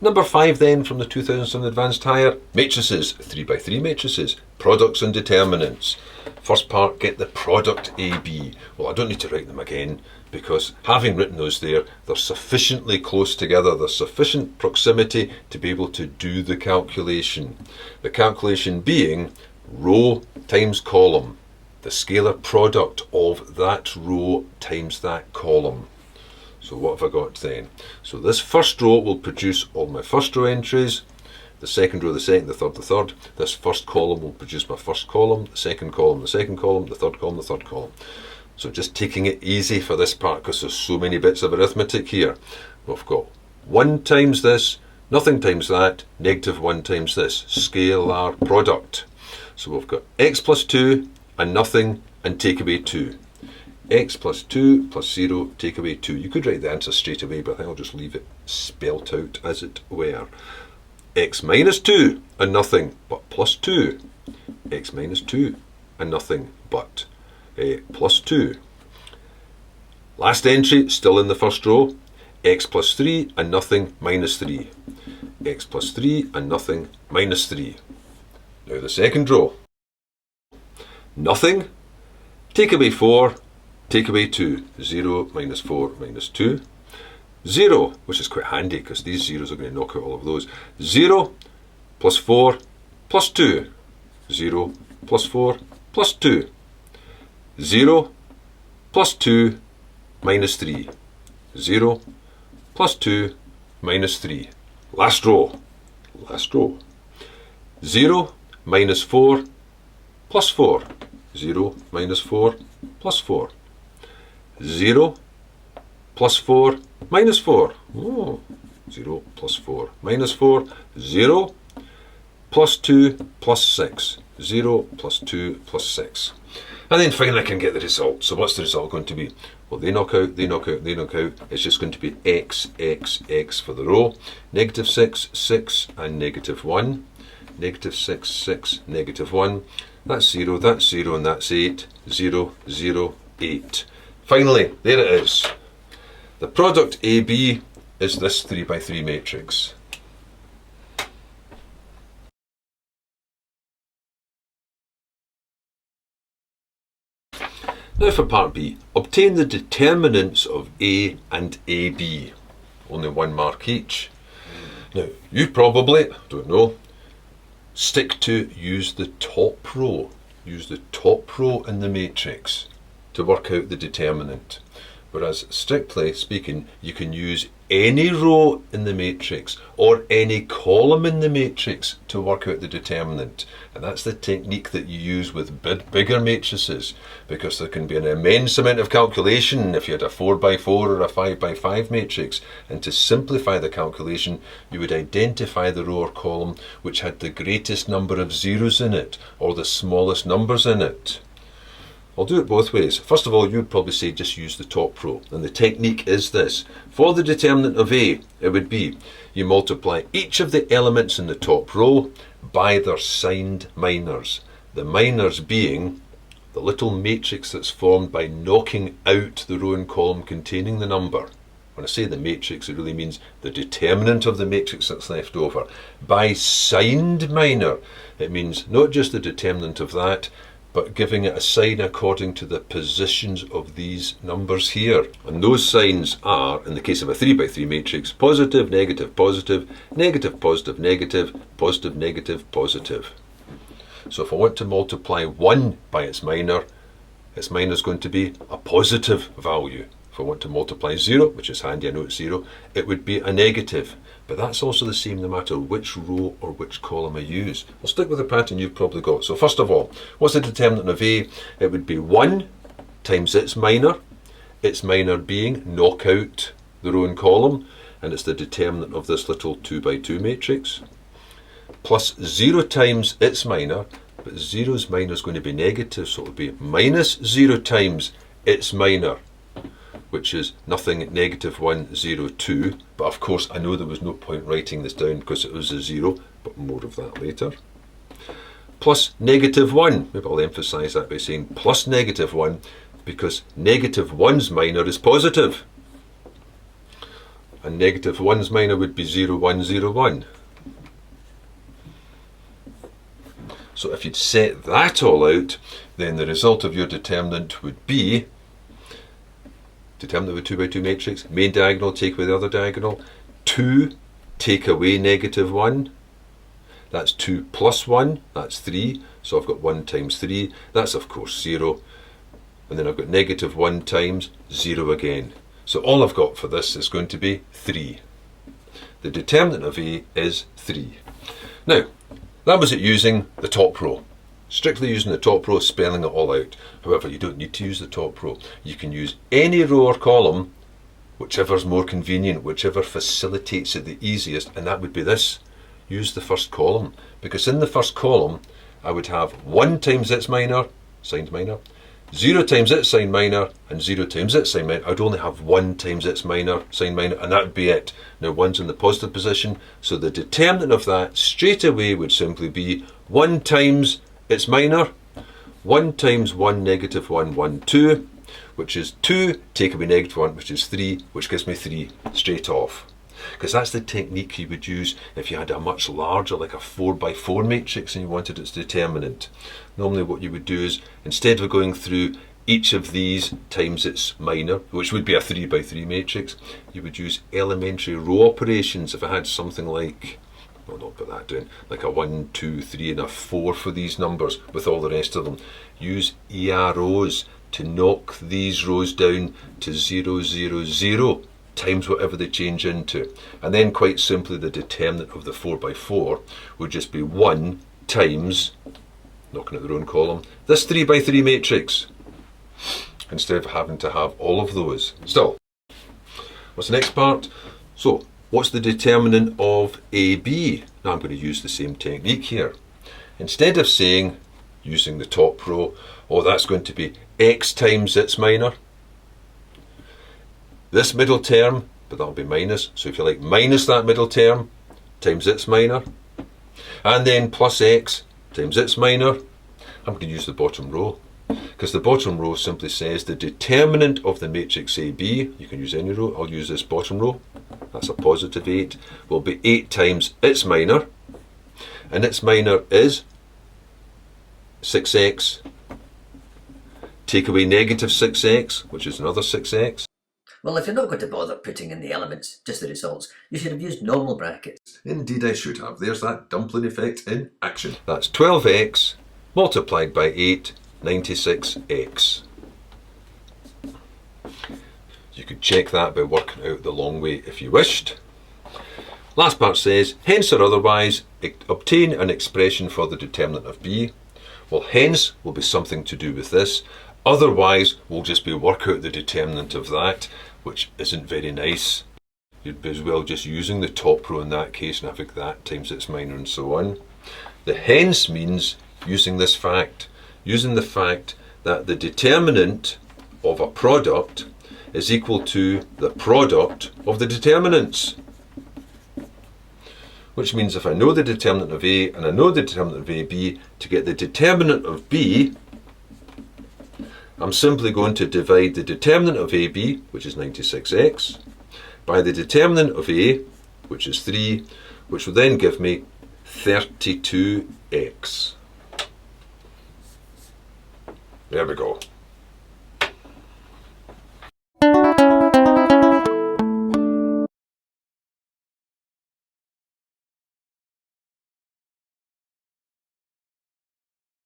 Number 5 then from the 2007 Advanced Higher Matrices, 3x3 matrices, products and determinants. First part, get the product AB. Well, I don't need to write them again because having written those there, they're sufficiently close together, there's sufficient proximity to be able to do the calculation. The calculation being row times column, the scalar product of that row times that column. So what have I got then? So this first row will produce all my first row entries, the second row the second, the third. This first column will produce my first column, the second column, the second column, the third column, the third column. So just taking it easy for this part because there's so many bits of arithmetic here. We've got 1 times this, nothing times that, -1 times this, scalar product. So we've got x plus 2 and nothing and take away 2. X plus 2 plus 0, take away 2. You could write the answer straight away, but I think I'll just leave it spelt out as it were. X minus 2 and nothing but plus 2. X minus 2 and nothing but plus 2. Last entry, still in the first row. X plus 3 and nothing minus 3. X plus 3 and nothing minus 3. Now the second row. Nothing, take away 4, take away 2. 0 minus 4 minus 2. 0, which is quite handy because these zeros are going to knock out all of those. 0 plus 4 plus 2. 0 plus 4 plus 2. 0 plus 2 minus 3. 0 plus 2 minus 3. Last row. Last row. 0 minus 4 plus 4. 0 minus 4 plus 4. 0 plus 4 minus 4. Oh, 0 plus 4 minus 4. 0 plus 2 plus 6. 0 plus 2 plus 6. And then finally I can get the result. So what's the result going to be? Well, they knock out, they knock out, they knock out. It's just going to be x, x, x for the row. -6, 6 and -1. -6, 6, -1. That's 0, and that's 8. 0, 0, 8. Finally, there it is. The product AB is this 3x3 matrix. Now for part B, obtain the determinants of A and AB. Only 1 mark each. Now, you probably, don't know, stick to use the top row. Use the top row in the matrix to work out the determinant. Whereas, strictly speaking, you can use any row in the matrix or any column in the matrix to work out the determinant. And that's the technique that you use with bigger matrices, because there can be an immense amount of calculation if you had a 4x4 or a 5x5 matrix. And to simplify the calculation, you would identify the row or column which had the greatest number of zeros in it or the smallest numbers in it. I'll do it both ways. First of all, you'd probably say just use the top row. And the technique is this. For the determinant of A, it would be you multiply each of the elements in the top row by their signed minors. The minors being the little matrix that's formed by knocking out the row and column containing the number. When I say the matrix, it really means the determinant of the matrix that's left over. By signed minor, it means not just the determinant of that, but giving it a sign according to the positions of these numbers here. And those signs are, in the case of a 3x3 matrix, positive, negative, positive, negative, positive, negative, positive, negative, positive. So if I want to multiply 1 by its minor is going to be a positive value. If I want to multiply 0, which is handy, I know it's 0, it would be a negative. But that's also the same no matter which row or which column I use. I'll stick with the pattern you've probably got. So first of all, what's the determinant of A? It would be 1 times its minor being knock out the row and column, and it's the determinant of this little 2x2 matrix, plus 0 times its minor, but 0's minor is going to be negative, so it will be minus 0 times its minor, which is nothing, -1, 0, 2. But of course, I know there was no point writing this down because it was a 0, but more of that later. Plus -1, maybe I'll emphasise that by saying plus -1, because -1's minor is positive. and negative 1's minor would be 0, 1, 0, 1. So if you'd set that all out, then the result of your determinant would be determinant of a 2 by 2 matrix, main diagonal, take away the other diagonal, 2, take away negative 1, that's 2 plus 1, that's 3, so I've got 1 times 3, that's of course 0, and then I've got negative 1 times 0 again. So all I've got for this is going to be 3. The determinant of A is 3. Now, that was it using the top row. Strictly using the top row, spelling it all out. However, you don't need to use the top row. You can use any row or column, whichever's more convenient, whichever facilitates it the easiest, and that would be this. Use the first column, because in the first column, I would have 1 times its minor, sign minor, 0 times its sign minor, and 0 times its sign minor. I'd only have 1 times its minor, sign minor, and that would be it. Now 1's in the positive position, so the determinant of that straight away would simply be 1 times its minor, 1 times 1, negative 1, 1, 2, which is 2, take away negative 1, which is 3, which gives me 3 straight off. Because that's the technique you would use if you had a much larger, like a 4 by 4 matrix, and you wanted its determinant. Normally what you would do is, instead of going through each of these times its minor, which would be a 3 by 3 matrix, you would use elementary row operations. If I had something like, well, not put that down, like a 1, 2, 3 and a 4 for these numbers with all the rest of them, use EROs to knock these rows down to 0, 0, 0 times whatever they change into. And then quite simply the determinant of the 4 by 4 would just be 1 times, knocking at their own column, this 3 by 3 matrix, instead of having to have all of those. Still, what's the next part? So, what's the determinant of AB? Now I'm going to use the same technique here. Instead of saying, using the top row, oh, that's going to be x times its minor, this middle term, but that'll be minus, so if you like, minus that middle term times its minor, and then plus x times its minor. I'm going to use the bottom row, because the bottom row simply says the determinant of the matrix AB, you can use any row, I'll use this bottom row, that's a positive 8, will be 8 times its minor, and its minor is 6x, take away negative 6x, which is another 6x. Well, if you're not going to bother putting in the elements, just the results, you should have used normal brackets. Indeed I should have. There's that dumpling effect in action. That's 12x multiplied by 8, 96x. You could check that by working out the long way if you wished. Last part says, hence or otherwise, obtain an expression for the determinant of B. Well, hence will be something to do with this. Otherwise, we'll just be work out the determinant of that, which isn't very nice. You'd be as well just using the top row in that case, and having that times its minor and so on. The hence means using this fact, using the fact that the determinant of a product is equal to the product of the determinants. Which means if I know the determinant of A and I know the determinant of AB, to get the determinant of B, I'm simply going to divide the determinant of AB, which is 96x, by the determinant of A, which is 3, which will then give me 32x. There we go.